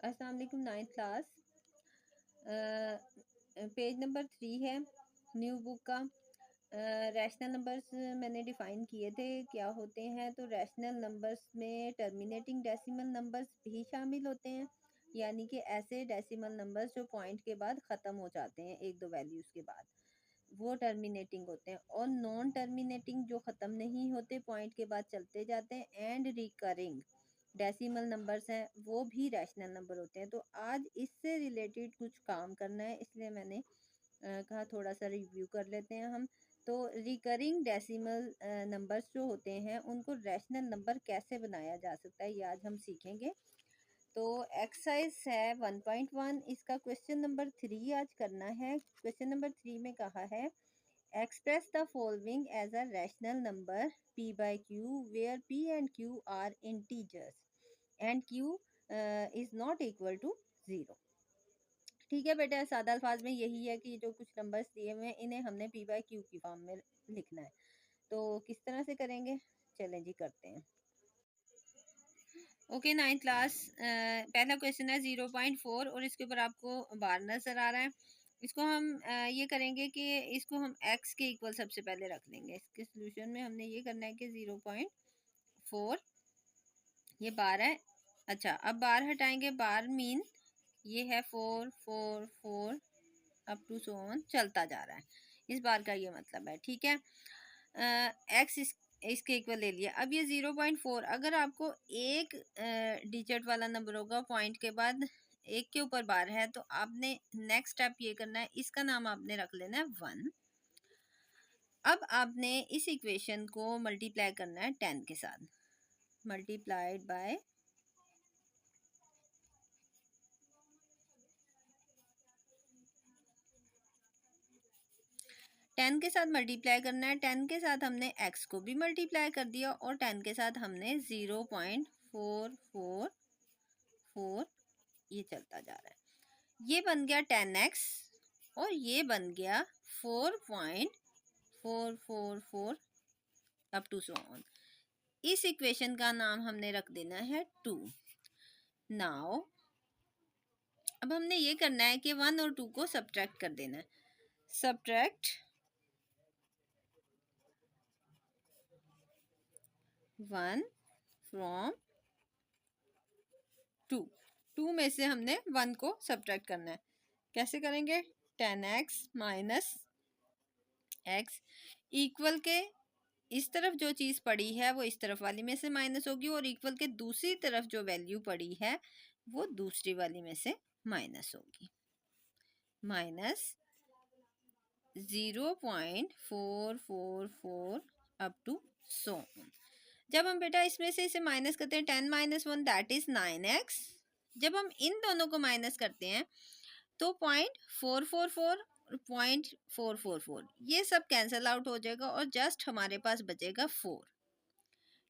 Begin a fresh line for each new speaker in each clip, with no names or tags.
अस्सलाम वालेकुम। 9th class, page number 3 है न्यू बुक का। रैशनल नंबर्स मैंने डिफ़ाइन किए थे क्या होते हैं। तो रैशनल नंबर्स में टर्मिनेटिंग डेसिमल नंबर्स भी शामिल होते हैं, यानी कि ऐसे डेसिमल नंबर्स जो पॉइंट के बाद ख़त्म हो जाते हैं एक दो वैल्यूज़ के बाद, वो टर्मिनेटिंग होते हैं। और नॉन टर्मिनेटिंग जो ख़त्म नहीं होते, पॉइंट के बाद चलते जाते हैं, एंड रिकरिंग डेसिमल नंबर्स हैं, वो भी रैशनल नंबर होते हैं। तो आज इससे रिलेटेड कुछ काम करना है, इसलिए मैंने कहा थोड़ा सा रिव्यू कर लेते हैं हम। तो रिकरिंग डेसिमल नंबर्स जो होते हैं उनको रैशनल नंबर कैसे बनाया जा सकता है, ये आज हम सीखेंगे। तो एक्सरसाइज है 1.1, इसका क्वेश्चन नंबर 3 आज करना है। क्वेश्चन नंबर 3 में कहा है express the following as a rational number p by q where p and q are integers and q is not equal to 0। ठीक है बेटा, सादा अल्फाज में यही है कि जो कुछ नंबर्स दिए हुए हैं इन्हें हमने p by q की फॉर्म में लिखना है। तो किस तरह से करेंगे, चलें जी करते हैं। ओके 9th क्लास, पहला क्वेश्चन है 0.4 और इसके ऊपर आपको बार नजर आ रहा है। इसको हम ये करेंगे कि इसको हम x के इक्वल सबसे पहले रख लेंगे। इसके सोल्यूशन में हमने ये करना है कि 0.4 ये बार है। अच्छा, अब बार हटाएंगे, बार मीन ये है 4 4 4 अप टू सो ऑन चलता जा रहा है, इस बार का ये मतलब है। ठीक है, एक्स इसके इक्वल ले लिया। अब ये 0.4 अगर आपको एक डिजिट वाला नंबर होगा, पॉइंट के बाद एक के ऊपर बार है, तो आपने नेक्स्ट स्टेप ये करना है, इसका नाम आपने रख लेना है 1। अब आपने इस इक्वेशन को मल्टीप्लाई करना है 10 के साथ, मल्टीप्लाइड बाय 10 के साथ मल्टीप्लाई करना है। 10 के साथ हमने x को भी मल्टीप्लाई कर दिया और 10 के साथ हमने 0.444 ये चलता जा रहा है। ये बन गया 10x और ये बन गया 4.444 अप टू सो ऑन। इस इक्वेशन का नाम हमने रख देना है 2। नाउ अब हमने ये करना है कि 1 और 2 को सब्ट्रैक्ट कर देना है। सब्ट्रैक्ट 1 फ्रॉम 2 में से हमने 1 को सब्ट्रैक्ट करना है। कैसे करेंगे, 10x माइनस x इक्वल के इस तरफ जो चीज़ पड़ी है वो इस तरफ वाली में से माइनस होगी, और इक्वल के दूसरी तरफ जो वैल्यू पड़ी है वो दूसरी वाली में से माइनस होगी। माइनस 0.444 अप टू सो। जब हम बेटा इसमें से इसे माइनस करते हैं, 10 माइनस 1 दैट इज 9x। जब हम इन दोनों को माइनस करते हैं तो 0.444 और 0.444 ये सब कैंसिल आउट हो जाएगा और जस्ट हमारे पास बचेगा 4।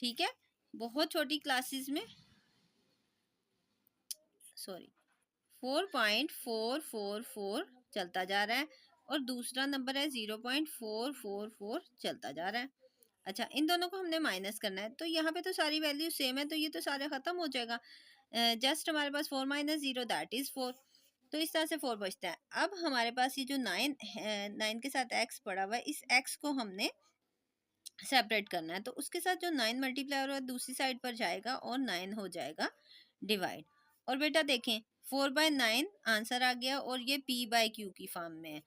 ठीक है, बहुत छोटी क्लासेस में 4.444 चलता जा रहा है और दूसरा नंबर है 0.444 चलता जा रहा है। अच्छा, इन दोनों को हमने माइनस करना है, तो यहाँ पे तो सारी वैल्यू सेम है, तो ये तो सारे खत्म हो जाएगा। जस्ट हमारे पास 4 माइनस 0 दैट इज 4, तो इस तरह से 4 बचता है। अब हमारे पास ये जो 9 है, 9 के साथ x पड़ा हुआ है, इस x को हमने सेपरेट करना है। तो उसके साथ जो 9 मल्टीप्लाई हो रहा है दूसरी साइड पर जाएगा और 9 हो जाएगा डिवाइड। और बेटा देखें 4/9 आंसर आ गया और ये p बाई क्यू की फॉर्म में है।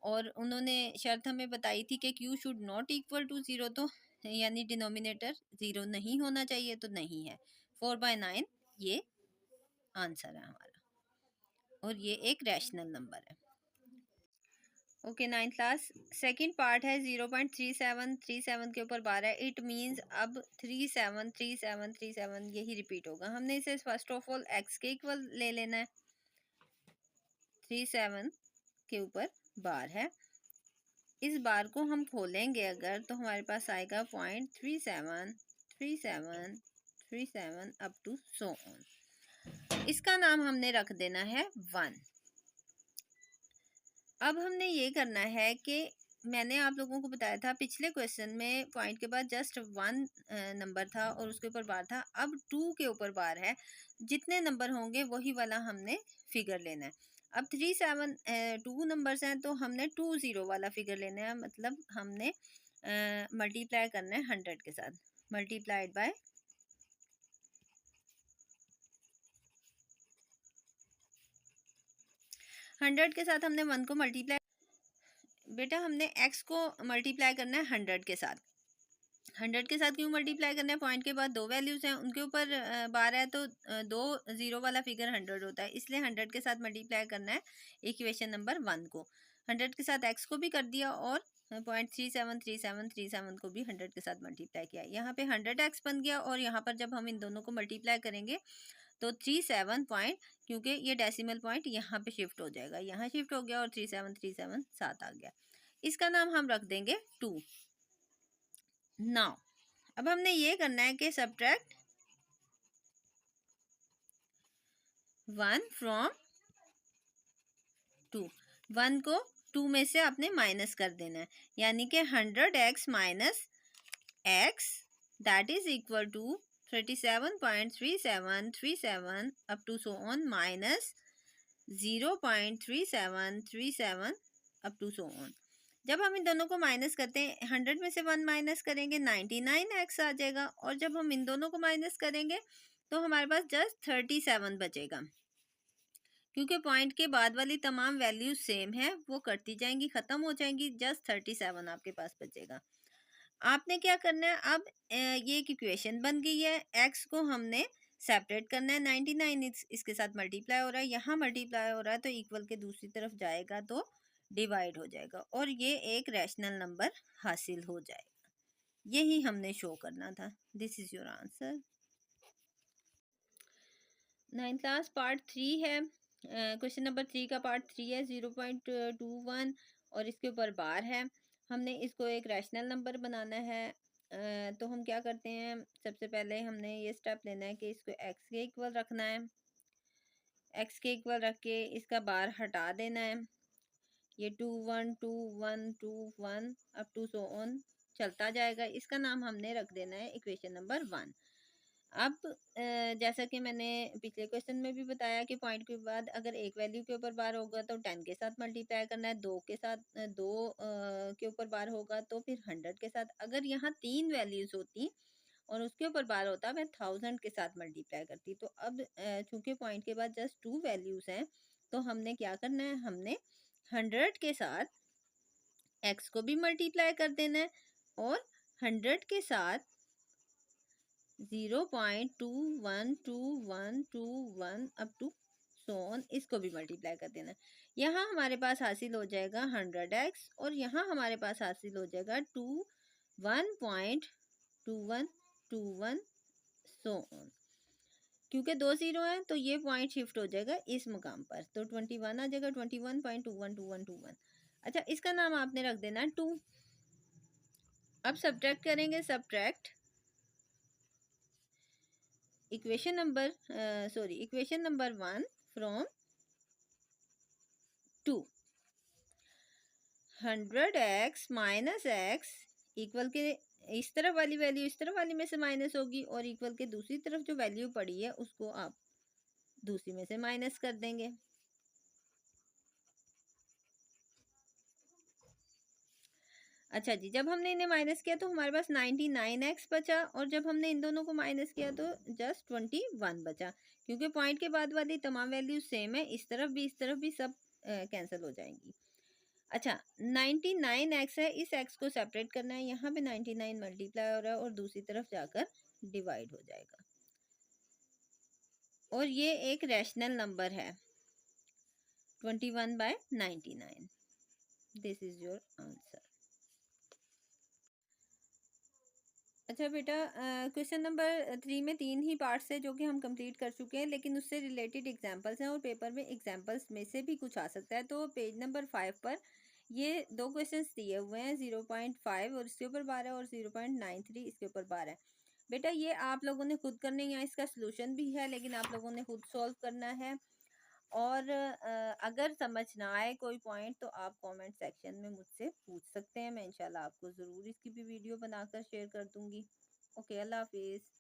और उन्होंने शर्त हमें बताई थी कि q should not equal to 0, तो यानी डिनोमिनेटर 0 नहीं होना चाहिए, तो नहीं है। 4/9 ये आंसर है हमारा और ये एक रैशनल नंबर है। Okay 9th class, second part है 0.3737 के ऊपर 12। इट मींस अब 373737 यही रिपीट होगा। हमने इसे फर्स्ट ऑफ ऑल x के इक्वल ले लेना है। 37 के ऊपर बार है, इस बार को हम खोलेंगे अगर तो हमारे पास आएगा 0.373737 अप टू सो ऑन। इसका नाम हमने रख देना है 1। अब हमने ये करना है कि मैंने आप लोगों को बताया था पिछले क्वेश्चन में पॉइंट के बाद जस्ट वन नंबर था और उसके ऊपर बार था, अब टू के ऊपर बार है। जितने नंबर होंगे वही वाला हमने फिगर लेना है। अब 2 नंबर्स हैं तो हमने 20 वाला फिगर लेना है, मतलब हमने मल्टीप्लाई करना है 100 के साथ। मल्टीप्लाइड बाय 100 के साथ हमने 1 को मल्टीप्लाई, बेटा हमने x को मल्टीप्लाई करना है 100 के साथ। 100 के साथ क्यों मल्टीप्लाई करना है? पॉइंट के बाद दो वैल्यूज हैं, उनके ऊपर बार है, तो दो जीरो वाला फिगर 100 होता है, इसलिए 100 के साथ मल्टीप्लाई करना है इक्वेशन नंबर 1 को। 100 के साथ x को भी कर दिया और 0.373737 को भी 100 के साथ मल्टीप्लाई किया। यहाँ पे 100x बन गया और यहाँ पर जब हम इन दोनों को मल्टीप्लाई करेंगे तो 37 पॉइंट, क्योंकि ये डेसिमल पॉइंट यहाँ पे शिफ्ट हो जाएगा, यहाँ शिफ्ट हो गया और 3737 साथ आ गया। इसका नाम हम रख देंगे 2। नाउ अब हमने ये करना है कि सब्ट्रैक्ट 1 फ्रॉम 2। 1 को 2 में से आपने माइनस कर देना है, यानी कि 100x minus x that is equal to 37.3737 up to so on minus 0.3737 up to so on. जब हम इन दोनों को माइनस करते हैं, 100 में से 1 माइनस करेंगे 99x आ जाएगा, और जब हम इन दोनों को माइनस करेंगे तो हमारे पास जस्ट 37 बचेगा। क्योंकि पॉइंट के बाद वाली तमाम वैल्यूज सेम है, वो कटती जाएंगी, खत्म हो जाएंगी, जस्ट 37 आपके पास बचेगा। आपने क्या करना है, अब ये एक इक्वेशन बन गई है, x को हमने सेपरेट करना है, 99 इसके साथ मल्टीप्लाई हो रहा है, यहाँ मल्टीप्लाई हो रहा है तो इक्वल के दूसरी तरफ जाएगा तो डिवाइड हो जाएगा और ये एक रैशनल नंबर हासिल हो जाएगा। यही हमने शो करना था। This is your answer. 9th class part 3 है। क्वेश्चन नंबर 3 का पार्ट 3 है, 0.21 और इसके ऊपर बार है। हमने इसको एक रैशनल नंबर बनाना है। तो हम क्या करते हैं, सबसे पहले हमने ये स्टेप लेना है कि इसको x के इक्वल रखना है। x के इक्वल रख के इसका बार हटा देना है। ये 2 1 2 1 2 1 अप टू सो ऑन चलता जाएगा। इसका नाम हमने रख देना है इक्वेशन नंबर 1। अब जैसा कि मैंने पिछले क्वेश्चन में भी बताया कि पॉइंट के बाद अगर एक वैल्यू के ऊपर बार होगा तो 10 के साथ मल्टीप्लाई करना है, दो के साथ दो के ऊपर बार होगा तो फिर 100 के साथ। अगर यहाँ 3 वैल्यूज होती और उसके ऊपर बार होता मैं 1000 के साथ मल्टीप्लाई करती। तो अब चूंकि पॉइंट के बाद जस्ट 2 वैल्यूज हैं तो हमने क्या करना है, हमने 100 के साथ x को भी मल्टीप्लाई कर देना है और 100 के साथ 0.212121 अप टू सो ऑन इसको भी मल्टीप्लाई कर देना। यहाँ हमारे पास हासिल हो जाएगा 100x और यहाँ हमारे पास हासिल हो जाएगा 1.2121 सो ऑन। क्योंकि दो जीरो है तो ये पॉइंट शिफ्ट हो जाएगा इस मुकाम पर, तो 21 आ जाएगा, 21.212121। अच्छा, इसका नाम आपने रख देना 2। अब सब्ट्रैक्ट करेंगे, subtract equation number 1 from 2। 100x minus x equal के इस तरफ वाली वैल्यू इस तरफ वाली में से माइनस होगी और इक्वल के दूसरी तरफ जो वैल्यू पड़ी है उसको आप दूसरी में से माइनस कर देंगे। अच्छा जी, जब हमने इन्हें माइनस किया तो हमारे पास 99x बचा और जब हमने इन दोनों को माइनस किया तो जस्ट 21 बचा। क्योंकि पॉइंट के बाद वाली तमाम वैल्यूज सेम है, इस तरफ भी सब कैंसिल हो जाएंगी। अच्छा, 99x है, इस x को सेपरेट करना है, यहाँ पे 99 मल्टीप्लाई हो रहा है और दूसरी तरफ जाकर डिवाइड हो जाएगा और ये एक रैशनल नंबर है 21/99। This is your answer. अच्छा बेटा, क्वेश्चन नंबर 3 में 3 ही पार्ट्स है जो कि हम कंप्लीट कर चुके हैं, लेकिन उससे रिलेटेड एग्जांपल्स हैं और पेपर में एग्जांपल्स में से भी कुछ आ सकता है। तो पेज नंबर 5 पर ये दो क्वेश्चंस दिए हुए हैं, 0.5 और इसके ऊपर बार है और 0.93 इसके ऊपर बार है। बेटा ये आप लोगों ने खुद करने, यहाँ इसका सोल्यूशन भी है लेकिन आप लोगों ने खुद सॉल्व करना है। और अगर समझ ना आए कोई पॉइंट तो आप कमेंट सेक्शन में मुझसे पूछ सकते हैं। मैं इंशाल्लाह आपको ज़रूर इसकी भी वीडियो बनाकर शेयर कर दूँगी। ओके, अल्लाह हाफ़िज़।